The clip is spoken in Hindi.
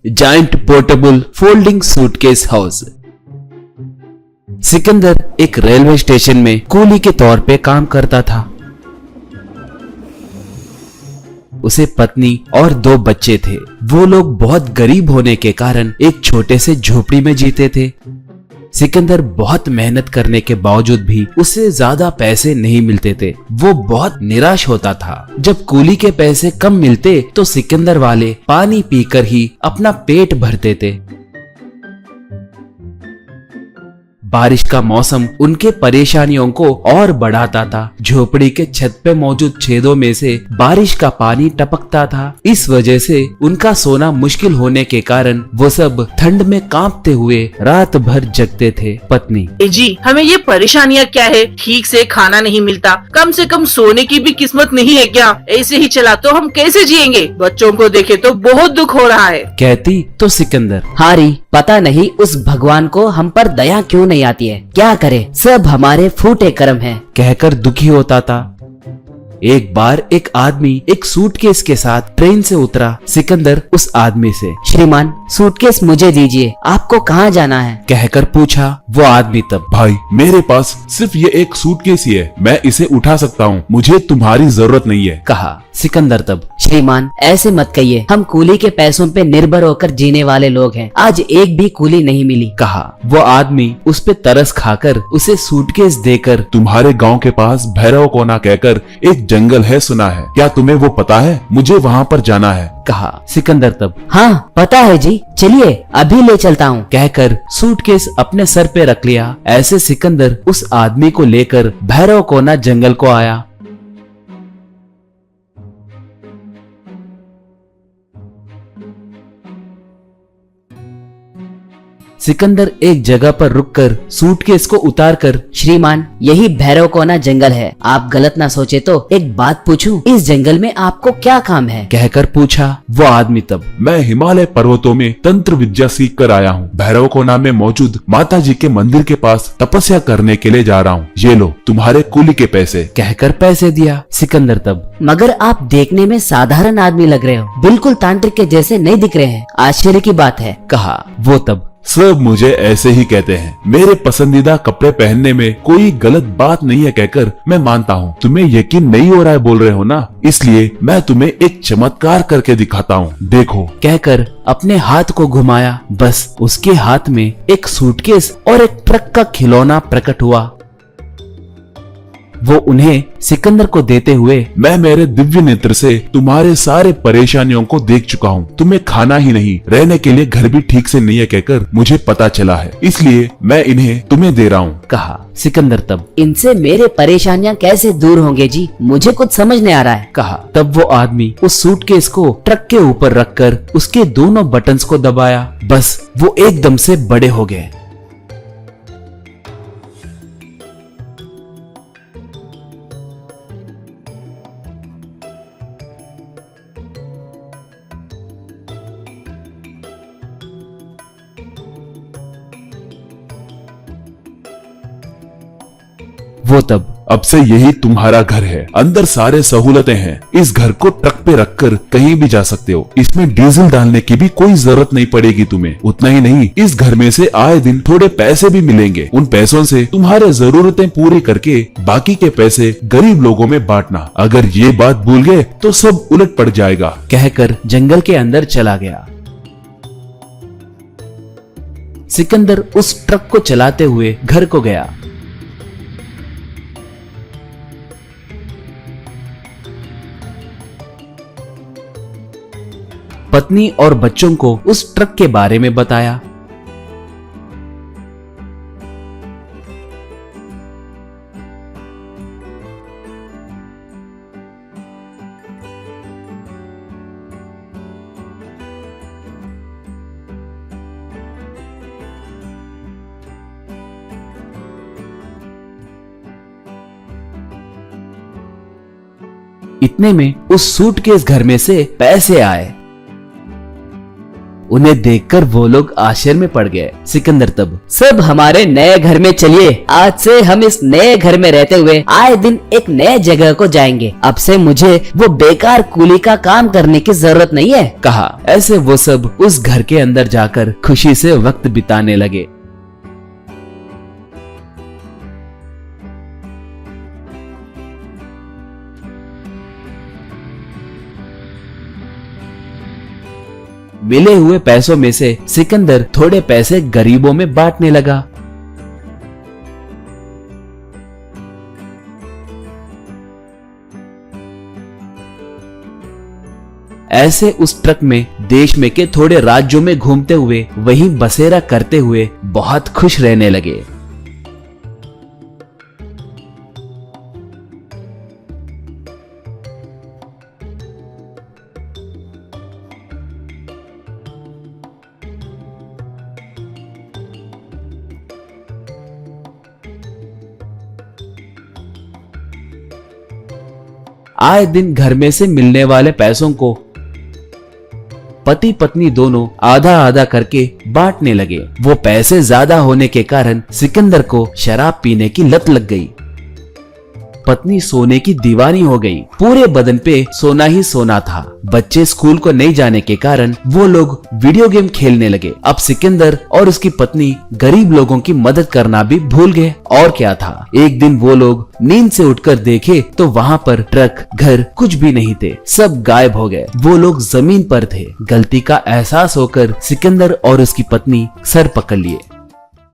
Giant portable folding suitcase house. Sikandar एक रेलवे स्टेशन में कूली के तौर पे काम करता था। उसे पत्नी और 2 बच्चे थे। वो लोग बहुत गरीब होने के कारण एक छोटे से झोपड़ी में जीते थे। सिकंदर बहुत मेहनत करने के बावजूद भी उसे ज्यादा पैसे नहीं मिलते थे। वो बहुत निराश होता था। जब कूली के पैसे कम मिलते तो सिकंदर वाले पानी पीकर ही अपना पेट भरते थे। बारिश का मौसम उनके परेशानियों को और बढ़ाता था। झोपड़ी के छत पे मौजूद छेदों में से बारिश का पानी टपकता था। इस वजह से उनका सोना मुश्किल होने के कारण वो सब ठंड में कांपते हुए रात भर जगते थे। पत्नी: जी हमें ये परेशानियाँ क्या है? ठीक से खाना नहीं मिलता, कम से कम सोने की भी किस्मत नहीं है क्या? ऐसे ही चला तो हम कैसे जिएंगे? बच्चों को देखे तो बहुत दुख हो रहा है। कहती तो सिकंदर: हारी, पता नहीं उस भगवान को हम पर दया क्यों नहीं आती है। क्या करे, सब हमारे फूटे कर्म हैं। कहकर दुखी होता था। एक बार एक आदमी एक सूटकेस के साथ ट्रेन से उतरा। सिकंदर उस आदमी से: श्रीमान, सूटकेस मुझे दीजिए, आपको कहाँ जाना है? कहकर पूछा। वो आदमी तब: भाई, मेरे पास सिर्फ ये एक सूटकेस ही है, मैं इसे उठा सकता हूँ, मुझे तुम्हारी जरूरत नहीं है। कहा। सिकंदर तब: श्रीमान, ऐसे मत कहिए, हम कूली के पैसों पे निर्भर होकर जीने वाले लोग हैं, आज एक भी कूली नहीं मिली। कहा। वो आदमी उस पे तरस खाकर उसे सूटकेस देकर: तुम्हारे गांव के पास भैरव कोना कहकर एक जंगल है, सुना है क्या तुम्हें वो पता है? मुझे वहाँ पर जाना है। कहा। सिकंदर तब: हाँ पता है जी, चलिए अभी ले चलता हूँ। कहकर सूटकेस अपने सर पे रख लिया। ऐसे सिकंदर उस आदमी को लेकर भैरव कोना जंगल को आया। सिकंदर एक जगह पर रुककर सूटकेस को उतारकर: श्रीमान, यही भैरव कोना जंगल है, आप गलत ना सोचे तो एक बात पूछूं, इस जंगल में आपको क्या काम है? कहकर पूछा। वो आदमी तब: मैं हिमालय पर्वतों में तंत्र विद्या सीख कर आया हूँ, भैरव कोना में मौजूद माता जी के मंदिर के पास तपस्या करने के लिए जा रहा हूँ, ये लो तुम्हारे कूली के पैसे। कहकर पैसे दिया। सिकंदर तब: मगर आप देखने में साधारण आदमी लग रहे हो, बिल्कुल तांत्रिक के जैसे नहीं दिख रहे हैं, आश्चर्य की बात है। कहा। वो तब: सब मुझे ऐसे ही कहते हैं, मेरे पसंदीदा कपड़े पहनने में कोई गलत बात नहीं है कहकर मैं मानता हूँ। तुम्हें यकीन नहीं हो रहा है बोल रहे हो ना, इसलिए मैं तुम्हें एक चमत्कार करके दिखाता हूँ, देखो। कहकर अपने हाथ को घुमाया। बस उसके हाथ में एक सूटकेस और एक ट्रक का खिलौना प्रकट हुआ। वो उन्हें सिकंदर को देते हुए: मैं मेरे दिव्य नेत्र से तुम्हारे सारे परेशानियों को देख चुका हूँ, तुम्हें खाना ही नहीं, रहने के लिए घर भी ठीक से नहीं है कहकर मुझे पता चला है, इसलिए मैं इन्हें तुम्हें दे रहा हूँ। कहा। सिकंदर तब: इनसे मेरे परेशानियां कैसे दूर होंगे जी, मुझे कुछ समझ नहीं आ रहा है। कहा। तब वो आदमी उस सूटकेस को ट्रक के ऊपर रखकर उसके दोनों बटन्स को दबाया। बस वो एकदम से बड़े हो गए। वो तब: अब से यही तुम्हारा घर है, अंदर सारे सहूलतें हैं, इस घर को ट्रक पे रखकर कहीं भी जा सकते हो, इसमें डीजल डालने की भी कोई जरूरत नहीं पड़ेगी तुम्हें। उतना ही नहीं, इस घर में से आए दिन थोड़े पैसे भी मिलेंगे, उन पैसों से तुम्हारे जरूरतें पूरी करके बाकी के पैसे गरीब लोगों में बांटना। अगर ये बात भूल गए तो सब उलट पड़ जाएगा। कहकर जंगल के अंदर चला गया। सिकंदर उस ट्रक को चलाते हुए घर को गया। पत्नी और बच्चों को उस ट्रक के बारे में बताया। इतने में उस सूटकेस घर में से पैसे आए। उन्हें देखकर वो लोग आश्चर्य में पड़ गए। सिकंदर तब, सब हमारे नए घर में चलिए, आज से हम इस नए घर में रहते हुए आए दिन एक नए जगह को जाएंगे। अब से मुझे वो बेकार कूली का काम करने की जरूरत नहीं है। कहा। ऐसे वो सब उस घर के अंदर जाकर खुशी से वक्त बिताने लगे। मिले हुए पैसों में से सिकंदर थोड़े पैसे गरीबों में बांटने लगा। ऐसे उस ट्रक में देश में के थोड़े राज्यों में घूमते हुए वहीं बसेरा करते हुए बहुत खुश रहने लगे। आए दिन घर में से मिलने वाले पैसों को पति पत्नी दोनों आधा आधा करके बांटने लगे। वो पैसे ज्यादा होने के कारण सिकंदर को शराब पीने की लत लग गई। पत्नी सोने की दीवानी हो गई। पूरे बदन पे सोना ही सोना था। बच्चे स्कूल को नहीं जाने के कारण वो लोग वीडियो गेम खेलने लगे। अब सिकंदर और उसकी पत्नी गरीब लोगों की मदद करना भी भूल गए। और क्या था, एक दिन वो लोग नींद से उठकर देखे तो वहाँ पर ट्रक, घर कुछ भी नहीं थे, सब गायब हो गए। वो लोग जमीन पर थे। गलती का एहसास होकर सिकंदर और उसकी पत्नी सर पकड़ लिए।